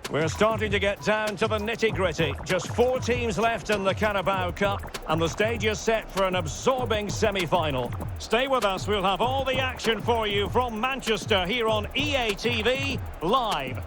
We're starting to get down to the nitty-gritty. Just 4 teams left in the Carabao Cup, and the stage is set for an absorbing semi-final. Stay with us, we'll have all the action for you from Manchester here on EA TV Live.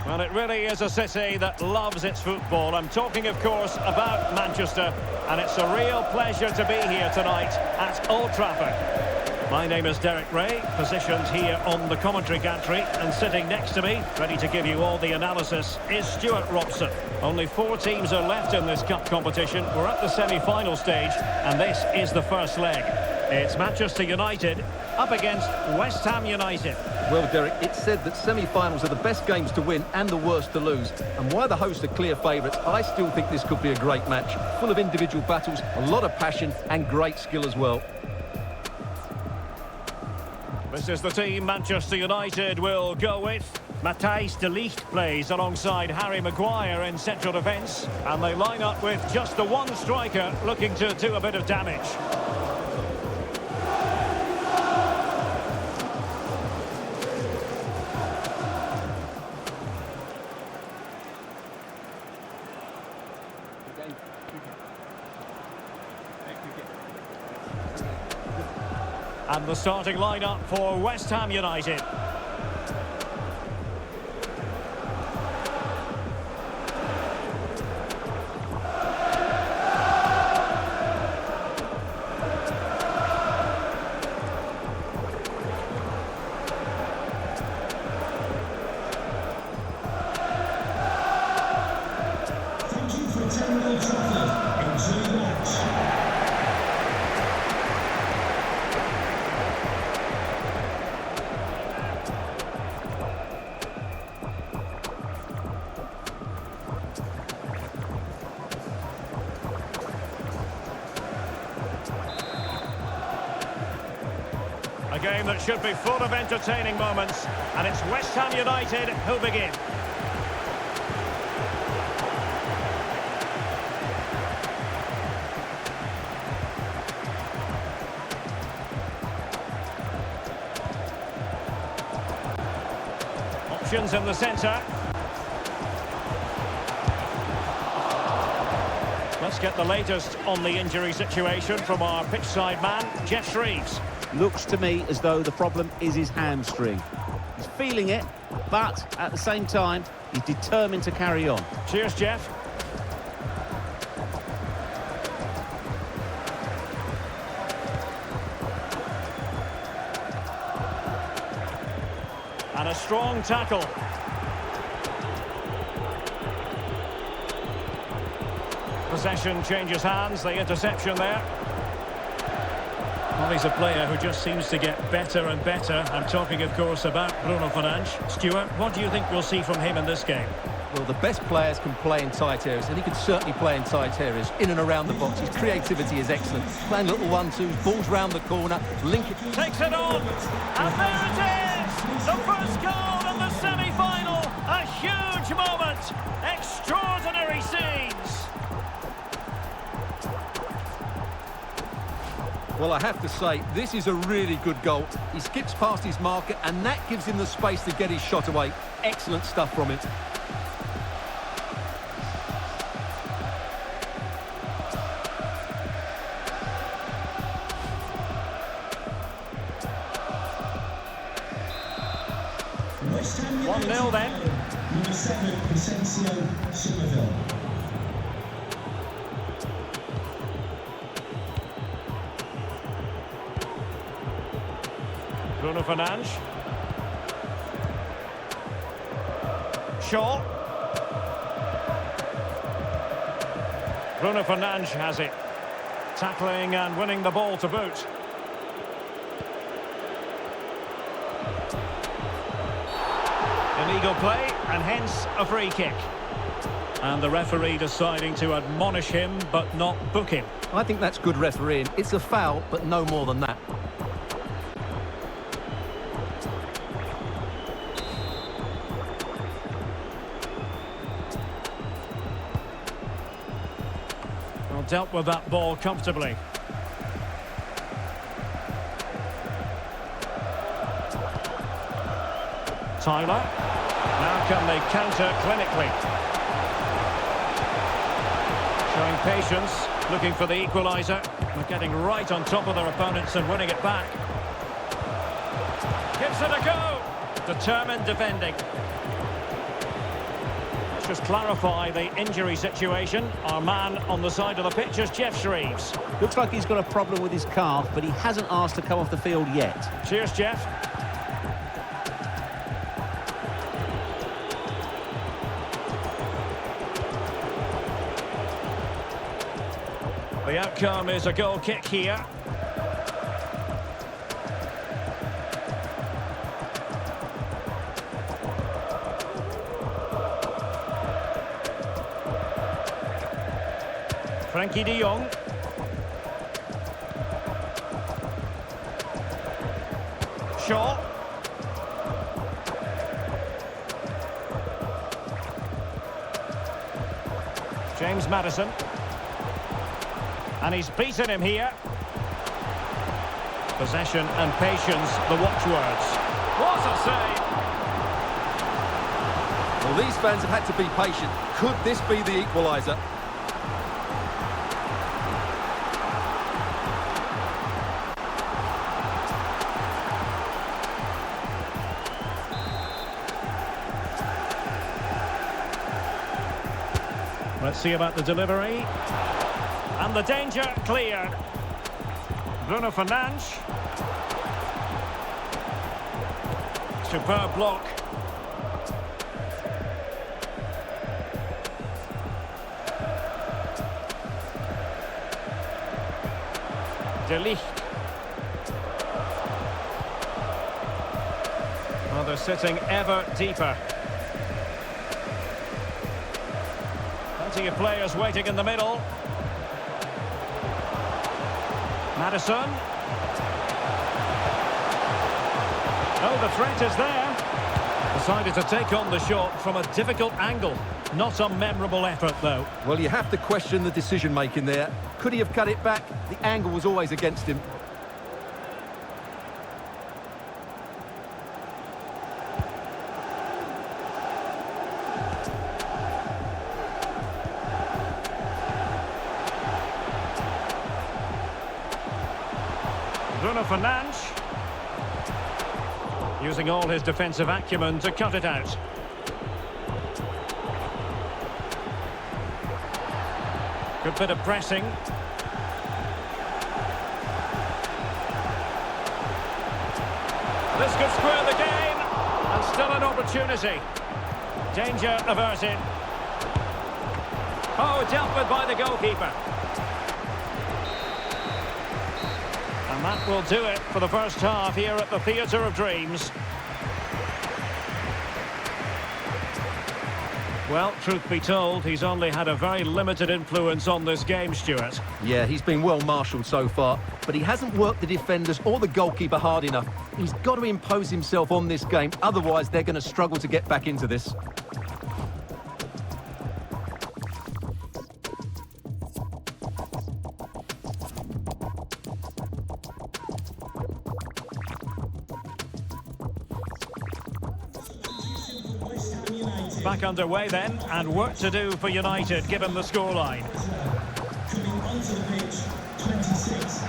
Well, it really is a city that loves its football. I'm talking, of course, about Manchester, and it's a real pleasure to be here tonight at Old Trafford. My name is Derek Ray, positioned here on the commentary gantry, and sitting next to me, ready to give you all the analysis, is Stuart Robson. Only 4 teams are left in this cup competition. We're at the semi-final stage, and this is the first leg. It's Manchester United up against West Ham United. Well, Derek, it's said that semi-finals are the best games to win and the worst to lose. And while the hosts are clear favourites, I still think this could be a great match. Full of individual battles, a lot of passion and great skill as well. This is the team Manchester United will go with. Matthijs de Ligt plays alongside Harry Maguire in central defence. And they line up with just the one striker looking to do a bit of damage. And the starting lineup for West Ham United. Thank you for attending Old Trafford. Enjoy the match. A game that should be full of entertaining moments, and it's West Ham United who begin. Options in the centre. Let's get the latest on the injury situation from our pitchside man, Jeff Shreves. Looks to me as though the problem is his hamstring. He's feeling it, but at the same time, he's determined to carry on. Cheers, Jeff. And a strong tackle. Possession changes hands, the interception there. Well, he's a player who just seems to get better and better. I'm talking, of course, about Bruno Fernandes. Stuart, what do you think we'll see from him in this game? Well, the best players can play in tight areas, and he can certainly play in tight areas, in and around the box. His creativity is excellent. Playing little 1-2s, balls round the corner, link it. Takes it on, and there it is! The first goal in the semi-final! A huge moment! Extraordinary scenes! Well, I have to say, this is a really good goal. He skips past his marker, and that gives him the space to get his shot away. Excellent stuff from it. West Ham 1-0 then. Number 7, Crescencio Somerville. Bruno Fernandes. Shaw. Bruno Fernandes has it. Tackling and winning the ball to boot. Illegal play and hence a free kick. And the referee deciding to admonish him but not book him. I think that's good refereeing. It's a foul, but no more than that. Well, dealt with that ball comfortably. Tyler. Now can they counter clinically? Showing patience, looking for the equaliser. They're getting right on top of their opponents and winning it back. Gives it a go. Determined defending. Let's just clarify the injury situation. Our man on the side of the pitch is Jeff Shreves. Looks like he's got a problem with his calf, but he hasn't asked to come off the field yet. Cheers, Jeff. The outcome is a goal kick here. Frankie de Jong. Shaw. James Maddison. And he's beaten him here. Possession and patience, the watchwords. What a save! Well, these fans have had to be patient. Could this be the equaliser? Let's see about the delivery. And the danger cleared. Bruno Fernandes. Superb block. De Ligt. Well, they're sitting ever deeper. Plenty of players waiting in the middle. Maddison. Oh, the threat is there. Decided to take on the shot from a difficult angle. Not a memorable effort, though. Well, you have to question the decision-making there. Could he have cut it back? The angle was always against him. Bruno Fernandes. Using all his defensive acumen to cut it out. Good bit of pressing. This could square the game. And still an opportunity. Danger averted. Oh, dealt with by the goalkeeper. And that will do it for the first half here at the Theatre of Dreams. Well, truth be told, he's only had a very limited influence on this game, Stuart. Yeah, he's been well marshalled so far, but he hasn't worked the defenders or the goalkeeper hard enough. He's got to impose himself on this game, otherwise they're going to struggle to get back into this. Back underway then, and work to do for United, given the scoreline. Coming onto the pitch, 26,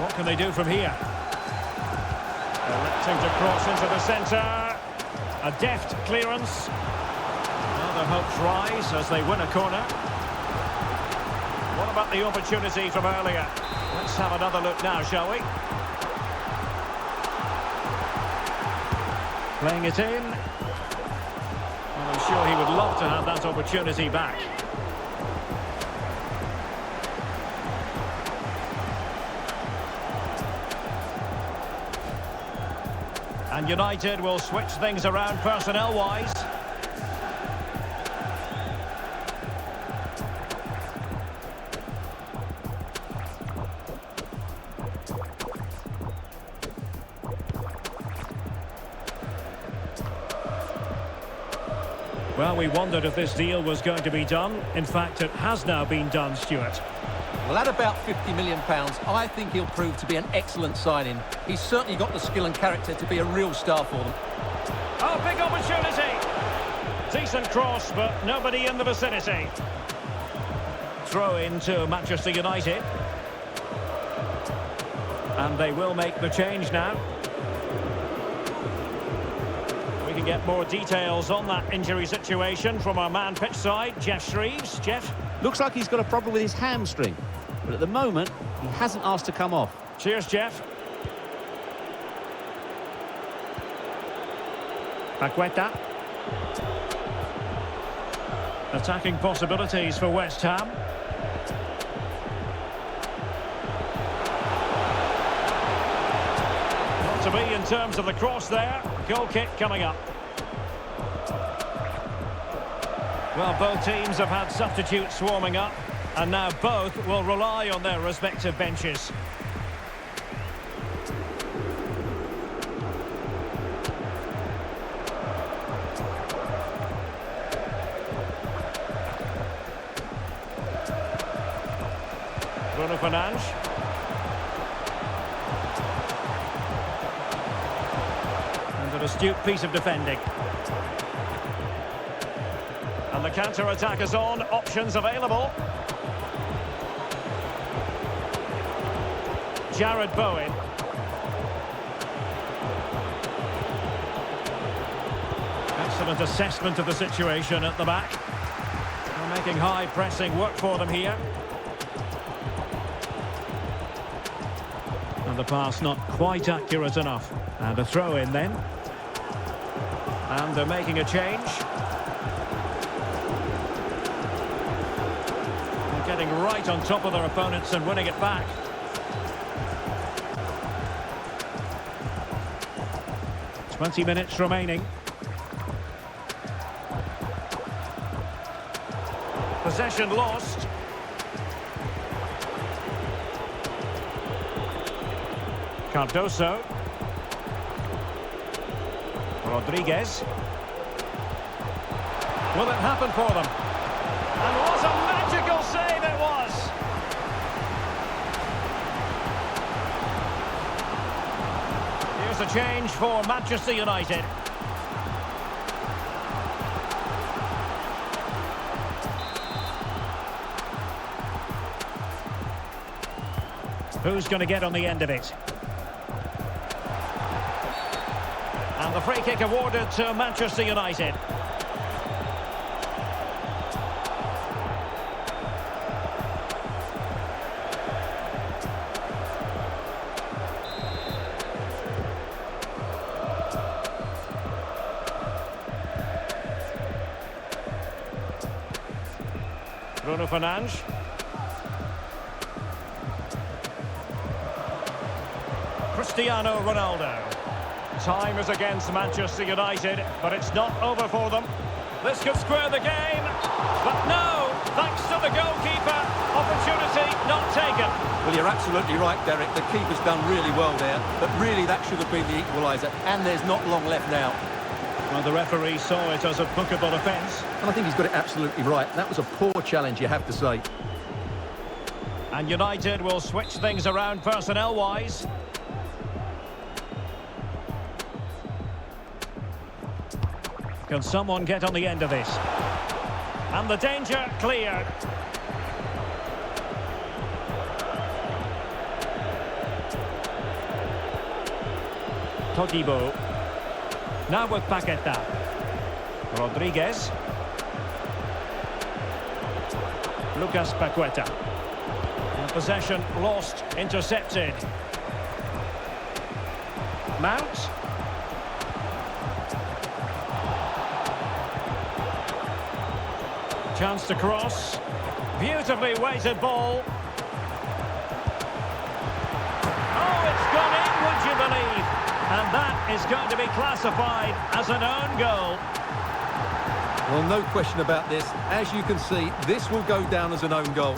What can they do from here? Electing to cross into the centre. A deft clearance. Now their hopes rise as they win a corner. What about the opportunity from earlier? Let's have another look now, shall we? Playing it in. Well, I'm sure he would love to have that opportunity back. And United will switch things around personnel-wise. Well, we wondered if this deal was going to be done. In fact, it has now been done, Stuart. Well, at about £50 million, I think he'll prove to be an excellent signing. He's certainly got the skill and character to be a real star for them. Oh, big opportunity. Decent cross, but nobody in the vicinity. Throw into Manchester United. And they will make the change now. We can get more details on that injury situation from our man pitch side, Jeff Shreves. Jeff? Looks like he's got a problem with his hamstring, but at the moment, he hasn't asked to come off. Cheers, Jeff. Paqueta. Attacking possibilities for West Ham. Not to be in terms of the cross there. Goal kick coming up. Well, both teams have had substitutes warming up, and now both will rely on their respective benches. Bruno Fernandes. And an astute piece of defending. And the counter-attack is on. Options available. Jared Bowen. Excellent assessment of the situation at the back. They're making high pressing work for them here. And the pass not quite accurate enough. And a throw in then. And they're making a change. They're getting right on top of their opponents and winning it back. Twenty minutes remaining. Possession lost. Cardoso. Rodriguez. Will it happen for them? And what a magical save it was! Here's a change for Manchester United. Who's going to get on the end of it? And the free kick awarded to Manchester United. Bruno Fernandes. Cristiano Ronaldo. Time is against Manchester United, but it's not over for them. This could square the game, but no, thanks to the goalkeeper, opportunity not taken. Well, you're absolutely right, Derek. The keeper's done really well there, but really that should have been the equaliser, and there's not long left now. Well, the referee saw it as a bookable offence. And I think he's got it absolutely right. That was a poor challenge, you have to say. And United will switch things around personnel-wise. Can someone get on the end of this? And the danger cleared. Todibo. Now with Paqueta. Rodriguez. Lucas Paqueta. And possession lost, intercepted. Mount. Chance to cross. Beautifully weighted ball. Oh, it's gone in, would you believe? And that is going to be classified as an own goal. Well, no question about this. As you can see, this will go down as an own goal.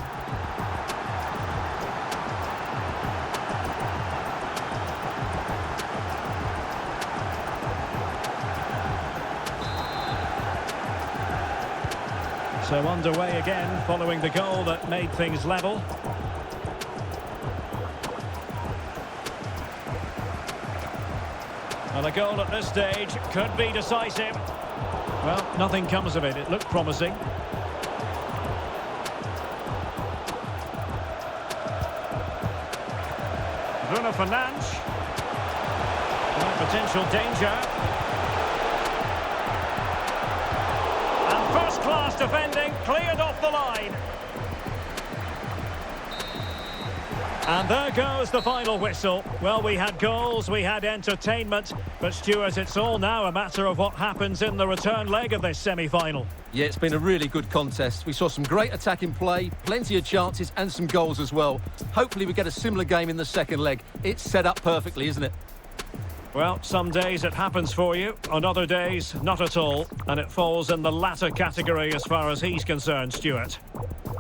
So underway again, following the goal that made things level. Well, a goal at this stage could be decisive. Well, nothing comes of it. It looked promising. Bruno Fernandes. Potential danger. And first-class defending, cleared off the line. And there goes the final whistle. Well, we had goals, we had entertainment, but Stuart, it's all now a matter of what happens in the return leg of this semi-final. Yeah, it's been a really good contest. We saw some great attacking play, plenty of chances and some goals as well. Hopefully we get a similar game in the second leg. It's set up perfectly, isn't it? Well, some days it happens for you, on other days not at all, and it falls in the latter category as far as he's concerned, Stuart.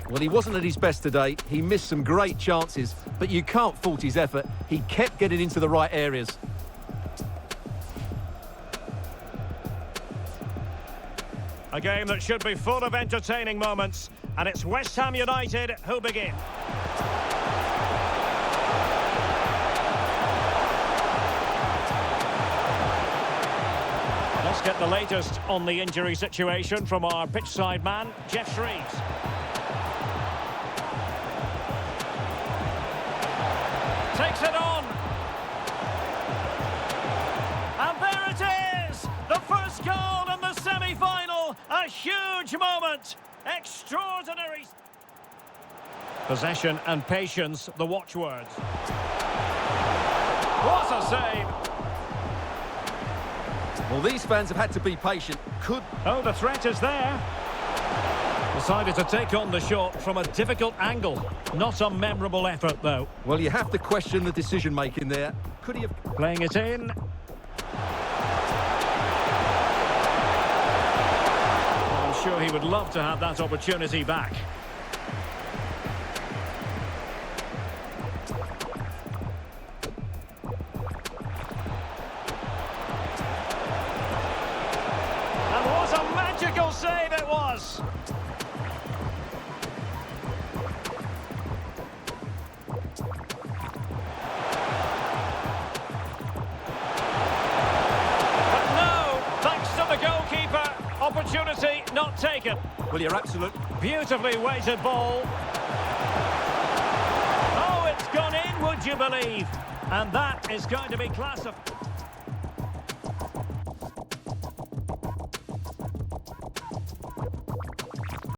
Well, he wasn't at his best today. He missed some great chances, but you can't fault his effort. He kept getting into the right areas. A game that should be full of entertaining moments, and it's West Ham United who begin. Let's get the latest on the injury situation from our pitchside man, Jeff Shreves. Takes it on. And there it is! The first goal in the semi-final. A huge moment. Extraordinary. Possession and patience, the watchwords. What a save! Well, these fans have had to be patient. Oh, the threat is there. Decided to take on the shot from a difficult angle. Not a memorable effort, though. Well, you have to question the decision-making there. Could he have... Playing it in. I'm sure he would love to have that opportunity back. And what a magical save it was! Opportunity not taken. Well, you're absolute... Beautifully weighted ball. Oh, it's gone in, would you believe? And that is going to be classified.